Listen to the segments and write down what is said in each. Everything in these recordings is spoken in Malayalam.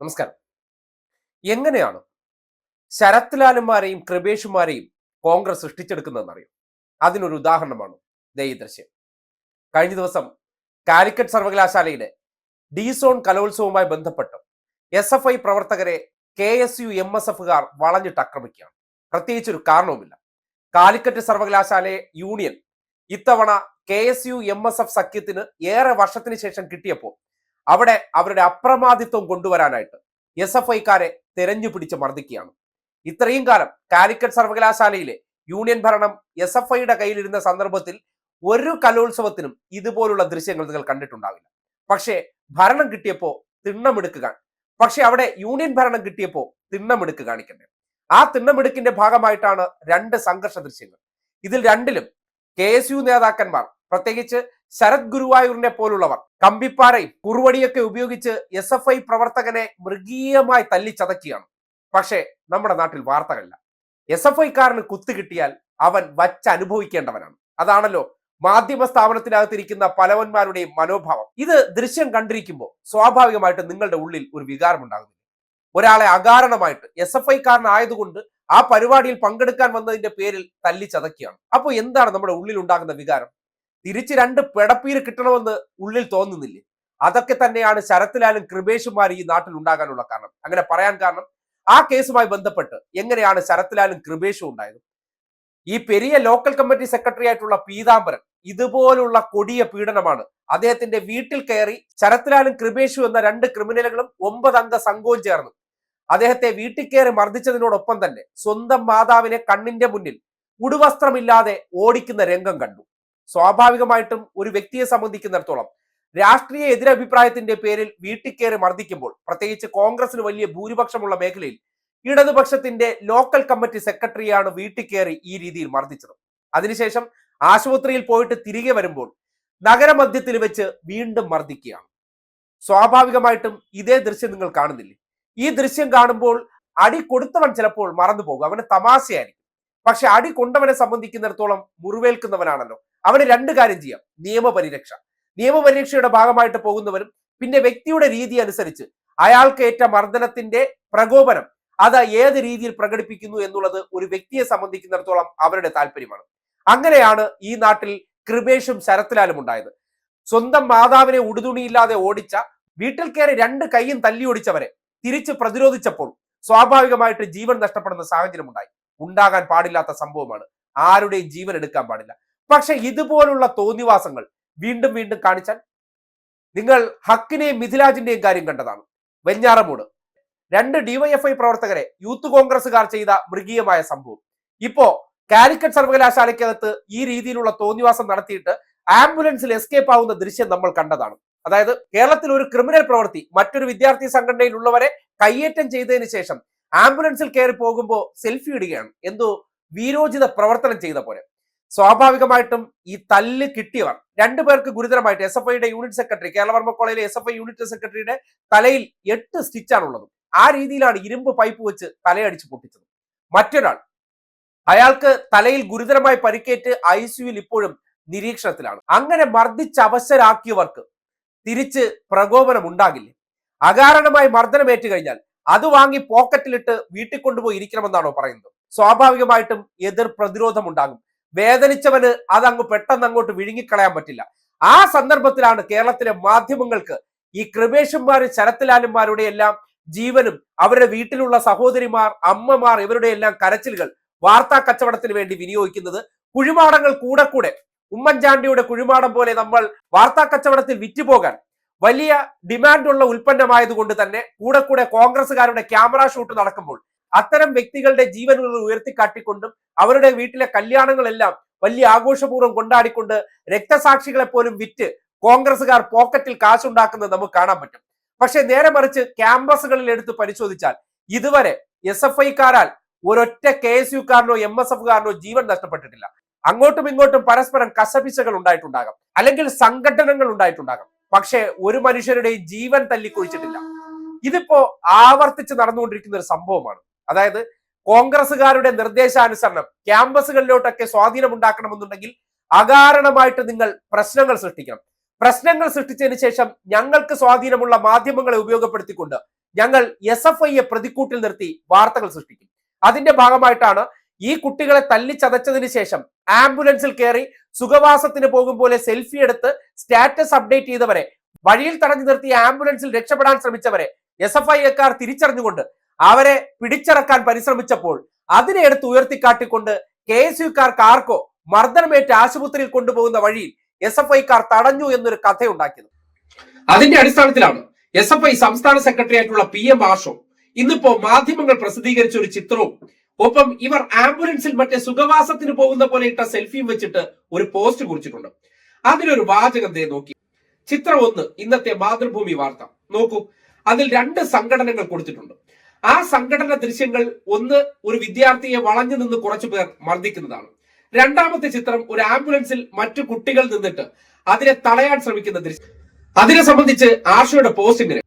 നമസ്കാരം. എങ്ങനെയാണ് ശരത് ലാലുമാരെയും കൃപേഷുമാരെയും കോൺഗ്രസ് സൃഷ്ടിച്ചെടുക്കുന്നതെന്നറിയും? അതിനൊരു ഉദാഹരണമാണ് ദേ ഈ ദൃശ്യം. കഴിഞ്ഞ ദിവസം കാലിക്കറ്റ് സർവകലാശാലയിലെ ഡി സോൺ കലോത്സവവുമായി ബന്ധപ്പെട്ട് SFI പ്രവർത്തകരെ KSU MSFുകാർ വളഞ്ഞിട്ട് ആക്രമിക്കുകയാണ്. പ്രത്യേകിച്ച് ഒരു കാരണവുമില്ല. കാലിക്കറ്റ് സർവകലാശാലയെ യൂണിയൻ ഇത്തവണ KSU MSF സഖ്യത്തിന് ഏറെ വർഷത്തിന് ശേഷം കിട്ടിയപ്പോൾ അവിടെ അവരുടെ അപ്രമാദിത്വം കൊണ്ടുവരാനായിട്ട് SFIക്കാരെ തെരഞ്ഞു പിടിച്ച് മർദ്ദിക്കുകയാണ്. ഇത്രയും കാലം കാലിക്കറ്റ് സർവകലാശാലയിലെ യൂണിയൻ ഭരണം SFIയുടെ കയ്യിലിരുന്ന സന്ദർഭത്തിൽ ഒരു കലോത്സവത്തിനും ഇതുപോലുള്ള ദൃശ്യങ്ങൾ നിങ്ങൾ കണ്ടിട്ടുണ്ടാവില്ല. പക്ഷേ ഭരണം കിട്ടിയപ്പോൾ തിണ്ണമെടുക്കുക, പക്ഷെ അവിടെ യൂണിയൻ ഭരണം കിട്ടിയപ്പോൾ തിണ്ണമെടുക്ക് കാണിക്കണ്ടേ? ആ തിണ്ണമെടുക്കിന്റെ ഭാഗമായിട്ടാണ് രണ്ട് സംഘർഷ ദൃശ്യങ്ങൾ. ഇതിൽ രണ്ടിലും KSU നേതാക്കന്മാർ, പ്രത്യേകിച്ച് ശരത് ഗുരുവായൂരിനെ പോലുള്ളവർ കമ്പിപ്പാറയും കുറുവടിയൊക്കെ ഉപയോഗിച്ച് SFI പ്രവർത്തകനെ മൃഗീയമായി തല്ലിച്ചതക്കുകയാണ്. പക്ഷേ നമ്മുടെ നാട്ടിൽ വാർത്തകളില്ല. SFIക്കാരന് കുത്തുകിട്ടിയാൽ അവൻ വച്ചനുഭവിക്കേണ്ടവനാണ്. അതാണല്ലോ മാധ്യമ സ്ഥാപനത്തിനകത്തിരിക്കുന്ന പലവന്മാരുടെയും മനോഭാവം. ഇത് ദൃശ്യം കണ്ടിരിക്കുമ്പോൾ സ്വാഭാവികമായിട്ട് നിങ്ങളുടെ ഉള്ളിൽ ഒരു വികാരം ഉണ്ടാകുന്നില്ല. ഒരാളെ അകാരണമായിട്ട് SFIക്കാരനായതുകൊണ്ട് ആ പരിപാടിയിൽ പങ്കെടുക്കാൻ വന്നതിന്റെ പേരിൽ തല്ലിച്ചതക്കുകയാണ്. അപ്പോൾ എന്താണ് നമ്മുടെ ഉള്ളിൽ ഉണ്ടാകുന്ന വികാരം? തിരിച്ച് രണ്ട് പെടപ്പീര് കിട്ടണമെന്ന് ഉള്ളിൽ തോന്നുന്നില്ലേ? അതൊക്കെ തന്നെയാണ് ശരത് ലാലും കൃപേഷുമാർ ഈ നാട്ടിൽ ഉണ്ടാകാനുള്ള കാരണം. അങ്ങനെ പറയാൻ കാരണം ആ കേസുമായി ബന്ധപ്പെട്ട് എങ്ങനെയാണ് ശരത് ലാലും കൃപേഷും ഉണ്ടായത്? ഈ പെരിയ ലോക്കൽ കമ്മിറ്റി സെക്രട്ടറി ആയിട്ടുള്ള പീതാംബരൻ ഇതുപോലുള്ള കൊടിയ പീഡനമാണ് അദ്ദേഹത്തിന്റെ വീട്ടിൽ കയറി ശരത് ലാലും കൃപേഷു എന്ന രണ്ട് ക്രിമിനലുകളും 9 അംഗ സംഘവും ചേർന്ന് അദ്ദേഹത്തെ വീട്ടിൽ കയറി മർദ്ദിച്ചതിനോടൊപ്പം തന്നെ സ്വന്തം മാതാവിനെ കണ്ണിന്റെ മുന്നിൽ ഉടുവസ്ത്രമില്ലാതെ ഓടിക്കുന്ന രംഗം കണ്ടു. സ്വാഭാവികമായിട്ടും ഒരു വ്യക്തിയെ സംബന്ധിക്കുന്നിടത്തോളം രാഷ്ട്രീയ എതിരഭിപ്രായത്തിന്റെ പേരിൽ വീട്ടിൽ കയറി മർദ്ദിക്കുമ്പോൾ, പ്രത്യേകിച്ച് കോൺഗ്രസിന് വലിയ ഭൂരിപക്ഷമുള്ള മേഖലയിൽ ഇടതുപക്ഷത്തിന്റെ ലോക്കൽ കമ്മിറ്റി സെക്രട്ടറിയാണ് വീട്ടിൽ കയറി ഈ രീതിയിൽ മർദ്ദിച്ചത്. അതിനുശേഷം ആശുപത്രിയിൽ പോയിട്ട് തിരികെ വരുമ്പോൾ നഗരമധ്യത്തിൽ വെച്ച് വീണ്ടും മർദ്ദിക്കുകയാണ്. സ്വാഭാവികമായിട്ടും ഇതേ ദൃശ്യം നിങ്ങൾ കാണുന്നില്ലേ? ഈ ദൃശ്യം കാണുമ്പോൾ അടി കൊടുത്തവൻ ചിലപ്പോൾ മറന്നു പോകും, അവന് തമാശയായിരിക്കും. പക്ഷെ അടി കൊണ്ടവനെ സംബന്ധിക്കുന്നിടത്തോളം മുറിവേൽക്കുന്നവനാണല്ലോ. അവന് രണ്ട് കാര്യം ചെയ്യാം: നിയമപരീക്ഷയുടെ ഭാഗമായിട്ട് പോകുന്നവരും പിന്നെ വ്യക്തിയുടെ രീതി അനുസരിച്ച് അയാൾക്ക് ഏറ്റ മർദ്ദനത്തിന്റെ പ്രകോപനം അത് ഏത് രീതിയിൽ പ്രകടിപ്പിക്കുന്നു എന്നുള്ളത് ഒരു വ്യക്തിയെ സംബന്ധിക്കുന്നിടത്തോളം അവരുടെ താല്പര്യമാണ്. അങ്ങനെയാണ് ഈ നാട്ടിൽ കൃപേഷും ശരത് ലാലും ഉണ്ടായത്. സ്വന്തം മാതാവിനെ ഉടുതുണിയില്ലാതെ ഓടിച്ച, വീട്ടിൽ കയറി രണ്ട് കൈയും തല്ലി ഓടിച്ചവരെ തിരിച്ച് പ്രതിരോധിച്ചപ്പോൾ സ്വാഭാവികമായിട്ട് ജീവൻ നഷ്ടപ്പെടുന്ന സാഹചര്യം ഉണ്ടാകാൻ പാടില്ലാത്ത സംഭവമാണ്. ആരുടെയും ജീവൻ എടുക്കാൻ പാടില്ല. പക്ഷെ ഇതുപോലുള്ള തോന്നിവാസങ്ങൾ വീണ്ടും വീണ്ടും കാണിച്ചാൽ, നിങ്ങൾ ഹക്കിനെയും മിഥിലാജിന്റെയും കാര്യം കണ്ടതാണ്. വെഞ്ഞാറമൂട് രണ്ട് DYFI പ്രവർത്തകരെ യൂത്ത് കോൺഗ്രസുകാർ ചെയ്ത മൃഗീയമായ സംഭവം. ഇപ്പോ കാലിക്കറ്റ് സർവകലാശാലയ്ക്കകത്ത് ഈ രീതിയിലുള്ള തോന്നിവാസം നടത്തിയിട്ട് ആംബുലൻസിൽ എസ്കേപ്പ് ആവുന്ന ദൃശ്യം നമ്മൾ കണ്ടതാണ്. അതായത് കേരളത്തിൽ ഒരു ക്രിമിനൽ പ്രവൃത്തി മറ്റൊരു വിദ്യാർത്ഥി സംഘടനയിലുള്ളവരെ കയ്യേറ്റം ചെയ്തതിന് ശേഷം ആംബുലൻസിൽ കയറി പോകുമ്പോൾ സെൽഫി ഇടുകയാണ്. എന്തോ വീരോചിത പ്രവർത്തനം ചെയ്ത പോലെ. സ്വാഭാവികമായിട്ടും ഈ തല്ല് കിട്ടിയവർ രണ്ടുപേർക്ക് ഗുരുതരമായിട്ട്, SFIയുടെ യൂണിറ്റ് സെക്രട്ടറി, കേരളവർമ്മ കോളേജിലെ SFI യൂണിറ്റ് സെക്രട്ടറിയുടെ തലയിൽ 8 സ്റ്റിച്ചാണുള്ളത്. ആ രീതിയിലാണ് ഇരുമ്പ് പൈപ്പ് വെച്ച് തലയടിച്ച് പൊട്ടിച്ചത്. മറ്റൊരാൾ, അയാൾക്ക് തലയിൽ ഗുരുതരമായി പരിക്കേറ്റ് ICUവിൽ ഇപ്പോഴും നിരീക്ഷണത്തിലാണ്. അങ്ങനെ മർദ്ദിച്ചവശരാക്കിയവർക്ക് തിരിച്ച് പ്രകോപനം ഉണ്ടാകില്ലേ? അകാരണമായി മർദ്ദനമേറ്റു കഴിഞ്ഞാൽ അത് വാങ്ങി പോക്കറ്റിലിട്ട് വീട്ടിൽ കൊണ്ടുപോയി ഇരിക്കണമെന്നാണോ പറയുന്നത്? സ്വാഭാവികമായിട്ടും എതിർ പ്രതിരോധം ഉണ്ടാകും. വേദനിച്ചവന് അതങ്ങ് പെട്ടെന്ന് അങ്ങോട്ട് വിഴുങ്ങിക്കളയാൻ പറ്റില്ല. ആ സന്ദർഭത്തിലാണ് കേരളത്തിലെ മാധ്യമങ്ങൾക്ക് ഈ കൃപേഷന്മാരും ശരത് ലാലുമാരുടെ എല്ലാം ജീവനും അവരുടെ വീട്ടിലുള്ള സഹോദരിമാർ, അമ്മമാർ, ഇവരുടെ എല്ലാം കരച്ചിലുകൾ വാർത്താ കച്ചവടത്തിന് വേണ്ടി വിനിയോഗിക്കുന്നത്. കുഴിമാടങ്ങൾ കൂടെ ഉമ്മൻചാണ്ടിയുടെ കുഴിമാടം പോലെ നമ്മൾ വാർത്താ കച്ചവടത്തിൽ വിറ്റുപോകാൻ വലിയ ഡിമാൻഡുള്ള ഉൽപ്പന്നമായതുകൊണ്ട് തന്നെ കൂടെ കോൺഗ്രസുകാരുടെ ക്യാമറ ഷൂട്ട് നടക്കുമ്പോൾ അത്തരം വ്യക്തികളുടെ ജീവനുകൾ ഉയർത്തിക്കാട്ടിക്കൊണ്ടും അവരുടെ വീട്ടിലെ കല്യാണങ്ങളെല്ലാം വലിയ ആഘോഷപൂർവ്വം കൊണ്ടാടിക്കൊണ്ട് രക്തസാക്ഷികളെ പോലും വിറ്റ് കോൺഗ്രസുകാർ പോക്കറ്റിൽ കാശുണ്ടാക്കുന്നത് നമുക്ക് കാണാൻ പറ്റും. പക്ഷെ നേരെ മറിച്ച് ക്യാമ്പസുകളിൽ എടുത്ത് പരിശോധിച്ചാൽ ഇതുവരെ SFIക്കാരാൽ ഒരൊറ്റ KSUക്കാരനോ MSFകാരനോ ജീവൻ നഷ്ടപ്പെട്ടിട്ടില്ല. അങ്ങോട്ടും ഇങ്ങോട്ടും പരസ്പരം കശപിശകൾ ഉണ്ടായിട്ടുണ്ടാകാം, അല്ലെങ്കിൽ സംഘടനകൾ ഉണ്ടായിട്ടുണ്ടാകാം. പക്ഷേ ഒരു മനുഷ്യരുടെയും ജീവൻ തല്ലിക്കൊഴിച്ചിട്ടില്ല. ഇതിപ്പോ ആവർത്തിച്ച് നടന്നുകൊണ്ടിരിക്കുന്ന ഒരു സംഭവമാണ്. അതായത് കോൺഗ്രസുകാരുടെ നിർദ്ദേശാനുസരണം ക്യാമ്പസുകളിലോട്ടൊക്കെ സ്വാധീനം ഉണ്ടാക്കണമെന്നുണ്ടെങ്കിൽ അകാരണമായിട്ട് നിങ്ങൾ പ്രശ്നങ്ങൾ സൃഷ്ടിക്കണം. പ്രശ്നങ്ങൾ സൃഷ്ടിച്ചതിന് ശേഷം ഞങ്ങൾക്ക് സ്വാധീനമുള്ള മാധ്യമങ്ങളെ ഉപയോഗപ്പെടുത്തിക്കൊണ്ട് ഞങ്ങൾ SFIയെ പ്രതിക്കൂട്ടിൽ നിർത്തി വാർത്തകൾ സൃഷ്ടിക്കും. അതിന്റെ ഭാഗമായിട്ടാണ് ഈ കുട്ടികളെ തല്ലിച്ചതച്ചതിന് ശേഷം ആംബുലൻസിൽ കയറി സുഖവാസത്തിന് പോകും പോലെ സെൽഫി എടുത്ത് സ്റ്റാറ്റസ് അപ്ഡേറ്റ് ചെയ്തവരെ, വഴിയിൽ തടഞ്ഞു നിർത്തി ആംബുലൻസിൽ രക്ഷപ്പെടാൻ ശ്രമിച്ചവരെ SFIക്കാർ തിരിച്ചറിഞ്ഞുകൊണ്ട് അവരെ പിടിച്ചിറക്കാൻ പരിശ്രമിച്ചപ്പോൾ അതിനെ എടുത്ത് ഉയർത്തിക്കാട്ടിക്കൊണ്ട് KSUക്കാർക്ക് ആർക്കോ മർദ്ദനമേറ്റ് ആശുപത്രിയിൽ കൊണ്ടുപോകുന്ന വഴിയിൽ SFIക്കാർ തടഞ്ഞു എന്നൊരു കഥയുണ്ടാക്കിയത്. അതിന്റെ അടിസ്ഥാനത്തിലാണ് SFI സംസ്ഥാന സെക്രട്ടറി ആയിട്ടുള്ള PM ആഷോ ഇന്നിപ്പോ മാധ്യമങ്ങൾ പ്രസിദ്ധീകരിച്ച ഒരു ചിത്രവും ഒപ്പം ഇവർ ആംബുലൻസിൽ മറ്റേ സുഖവാസത്തിന് പോകുന്ന പോലെ ഇട്ട സെൽഫിയും വെച്ചിട്ട് ഒരു പോസ്റ്റ് കുറിച്ചിട്ടുണ്ട്. അതിലൊരു വാചകം ദേ നോക്കി. ചിത്രം 1, ഇന്നത്തെ മാതൃഭൂമി വാർത്ത നോക്കൂ. അതിൽ 2 സംഘടനകൾ കൊടുത്തിട്ടുണ്ട്. ആ സംഘടന ദൃശ്യങ്ങൾ, ഒന്ന് ഒരു വിദ്യാർത്ഥിയെ വളഞ്ഞു നിന്ന് കുറച്ചു പേർ മർദ്ദിക്കുന്നതാണ്. രണ്ടാമത്തെ ചിത്രം ഒരു ആംബുലൻസിൽ മറ്റു കുട്ടികൾ നിന്നിട്ട് അതിനെ തടയാൻ ശ്രമിക്കുന്ന ദൃശ്യം. അതിനെ സംബന്ധിച്ച് ആഷയുടെ പോസ്റ്റ് ഇങ്ങനെ: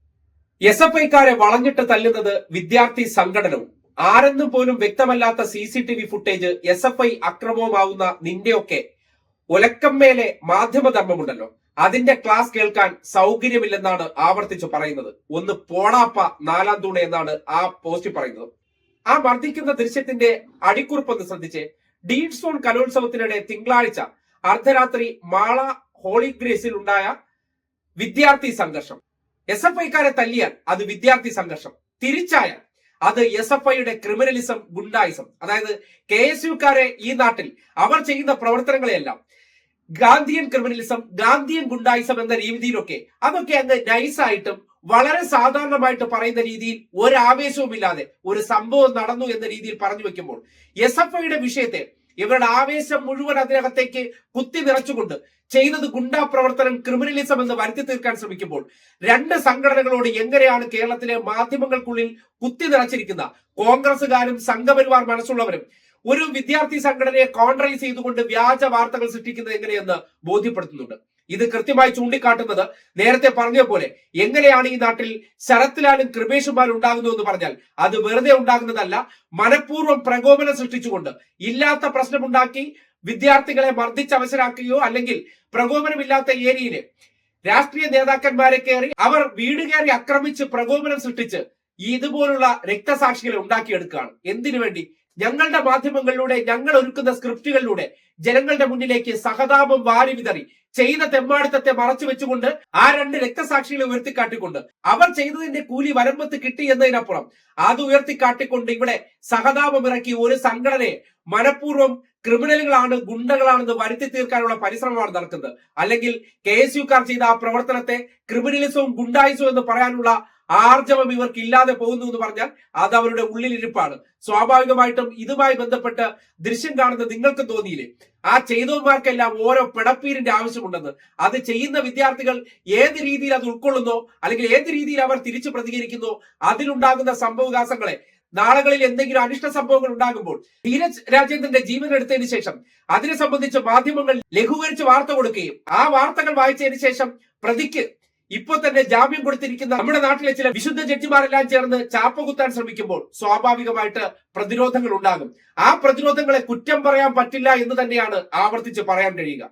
SFIക്കാരെ വളഞ്ഞിട്ട് തല്ലുന്നത് വിദ്യാർത്ഥി സംഘടനവും ആരെന്നും പോലും വ്യക്തമല്ലാത്ത CCTV ഫുട്ടേജ് SFI അക്രമവുമാവുന്ന നിന്റെയൊക്കെ ഒലക്കമ്മേലെ മാധ്യമധർമ്മമുണ്ടല്ലോ, അതിന്റെ ക്ലാസ് കേൾക്കാൻ സൗകര്യമില്ലെന്നാണ് ആവർത്തിച്ച് പറയുന്നത്. ഒന്ന് പോടാപ്പ 4-ാം തൂണ് എന്നാണ് ആ പോസ്റ്റ് പറയുന്നത്. ആ മർദ്ദിക്കുന്ന ദൃശ്യത്തിന്റെ അടിക്കുറിപ്പൊന്ന് ശ്രദ്ധിച്ച്. ഡീഡ്സോൺ കലോത്സവത്തിനിടെ തിങ്കളാഴ്ച അർദ്ധരാത്രി മാള ഹോളി ഗ്രേസിൽ ഉണ്ടായ വിദ്യാർത്ഥി സംഘർഷം. SFIക്കാരെ തല്ലിയാൽ അത് വിദ്യാർത്ഥി സംഘർഷം, തിരിച്ചായാൽ അത് SFIയുടെ ക്രിമിനലിസം, ഗുണ്ടായിസം. അതായത് KSUക്കാരെ ഈ നാട്ടിൽ അവർ ചെയ്യുന്ന പ്രവർത്തനങ്ങളെയെല്ലാം ഗാന്ധിയൻ ക്രിമിനലിസം, ഗാന്ധിയൻ ഗുണ്ടായിസം എന്ന രീതിയിലൊക്കെ അതൊക്കെ അങ്ങ് നൈസായിട്ടും വളരെ സാധാരണമായിട്ട് പറയുന്ന രീതിയിൽ ഒരാവേശവുമില്ലാതെ ഒരു സംഭവം നടന്നു എന്ന രീതിയിൽ പറഞ്ഞു വെക്കുമ്പോൾ SFIയുടെ വിഷയത്തെ ഇവരുടെ ആവേശം മുഴുവൻ അതിനകത്തേക്ക് കുത്തി നിറച്ചുകൊണ്ട് ചെയ്യുന്നത് ഗുണ്ടാ പ്രവർത്തനം, ക്രിമിനലിസം എന്ന് വരുത്തി തീർക്കാൻ ശ്രമിക്കുമ്പോൾ 2 സംഘടനകളോട് എങ്ങനെയാണ് കേരളത്തിലെ മാധ്യമങ്ങൾക്കുള്ളിൽ കുത്തി നിറച്ചിരിക്കുന്ന കോൺഗ്രസുകാരും സംഘപരിവാർ മനസ്സുള്ളവരും ഒരു വിദ്യാർത്ഥി സംഘടനയെ കോൺട്രൈസ് ചെയ്തുകൊണ്ട് വ്യാജ വാർത്തകൾ സൃഷ്ടിക്കുന്നത് എങ്ങനെയെന്ന് ബോധ്യപ്പെടുത്തുന്നുണ്ട്. ഇത് കൃത്യമായി ചൂണ്ടിക്കാട്ടുന്നത് നേരത്തെ പറഞ്ഞ പോലെ എങ്ങനെയാണ് ഈ നാട്ടിൽ ശരത്ലാലും കൃപേഷുമാരും ഉണ്ടാകുന്നു എന്ന് പറഞ്ഞാൽ അത് വെറുതെ ഉണ്ടാകുന്നതല്ല, മനഃപൂർവ്വം പ്രകോപനം സൃഷ്ടിച്ചുകൊണ്ട് ഇല്ലാത്ത പ്രശ്നമുണ്ടാക്കി വിദ്യാർത്ഥികളെ മർദ്ദിച്ചവശരാക്കുകയോ അല്ലെങ്കിൽ പ്രകോപനമില്ലാത്ത ഏരിയയില് രാഷ്ട്രീയ നേതാക്കന്മാരെ കയറി അവർ വീട് കയറി ആക്രമിച്ച് പ്രകോപനം സൃഷ്ടിച്ച് ഇതുപോലുള്ള രക്തസാക്ഷികളെ ഉണ്ടാക്കിയെടുക്കുകയാണ്. എന്തിനു വേണ്ടി? ഞങ്ങളുടെ മാധ്യമങ്ങളിലൂടെ, ഞങ്ങൾ ഒരുക്കുന്ന സ്ക്രിപ്റ്റുകളിലൂടെ ജനങ്ങളുടെ മുന്നിലേക്ക് സഹതാപം വാരി വിതറി ചെയ്ത തെമ്മാടിത്തത്തെ മറച്ചു വെച്ചുകൊണ്ട് ആ 2 രക്തസാക്ഷികളെ ഉയർത്തിക്കാട്ടിക്കൊണ്ട് അവർ ചെയ്തതിന്റെ കൂലി വരമ്പത്ത് കിട്ടി എന്നതിനപ്പുറം അത് ഉയർത്തിക്കാട്ടിക്കൊണ്ട് ഇവിടെ സഹതാപം ഇറക്കി ഒരു സംഘടനയെ മനഃപൂർവ്വം ക്രിമിനലുകളാണ്, ഗുണ്ടകളാണെന്ന് വരുത്തി തീർക്കാനുള്ള പരിശ്രമമാണ് നടക്കുന്നത്. അല്ലെങ്കിൽ KSUക്കാർ ചെയ്ത ആ പ്രവർത്തനത്തെ ക്രിമിനലിസവും ഗുണ്ടായിസവും എന്ന് പറയാനുള്ള ആർജവം ഇവർക്ക് ഇല്ലാതെ പോകുന്നു എന്ന് പറഞ്ഞാൽ അത് അവരുടെ ഉള്ളിലിരിപ്പാണ്. സ്വാഭാവികമായിട്ടും ഇതുമായി ബന്ധപ്പെട്ട് ദൃശ്യം കാണുന്ന നിങ്ങൾക്ക് തോന്നിയില്ലേ, ആ ചെയ്തവന്മാർക്കെല്ലാം ഓരോ പിടപ്പീരിന്റെ ആവശ്യമുണ്ടെന്ന്. അത് ചെയ്യുന്ന വിദ്യാർത്ഥികൾ ഏത് രീതിയിൽ അത് ഉൾക്കൊള്ളുന്നോ അല്ലെങ്കിൽ ഏത് രീതിയിൽ അവർ തിരിച്ചു പ്രതികരിക്കുന്നോ അതിലുണ്ടാകുന്ന സംഭവവികാസങ്ങളെ നാളുകളിൽ എന്തെങ്കിലും അനിഷ്ട സംഭവങ്ങൾ ഉണ്ടാകുമ്പോൾ ധീരജ് രാജേന്ദ്രന്റെ ജീവൻ എടുത്തതിന് ശേഷം അതിനെ സംബന്ധിച്ച് മാധ്യമങ്ങൾ ലഘൂകരിച്ച് വാർത്ത കൊടുക്കുകയും ആ വാർത്തകൾ വായിച്ചതിന് ശേഷം പ്രതിക്ക് ഇപ്പൊ തന്നെ ജാമ്യം കൊടുത്തിരിക്കുന്ന നമ്മുടെ നാട്ടിലെ ചില വിശുദ്ധ ജഡ്ജിമാരെല്ലാം ചേർന്ന് ചാപ്പ കുത്താൻ ശ്രമിക്കുമ്പോൾ സ്വാഭാവികമായിട്ട് പ്രതിരോധങ്ങൾ ഉണ്ടാകും. ആ പ്രതിരോധങ്ങളെ കുറ്റം പറയാൻ പറ്റില്ല എന്ന് തന്നെയാണ് ആവർത്തിച്ച് പറയാൻ കഴിയുക.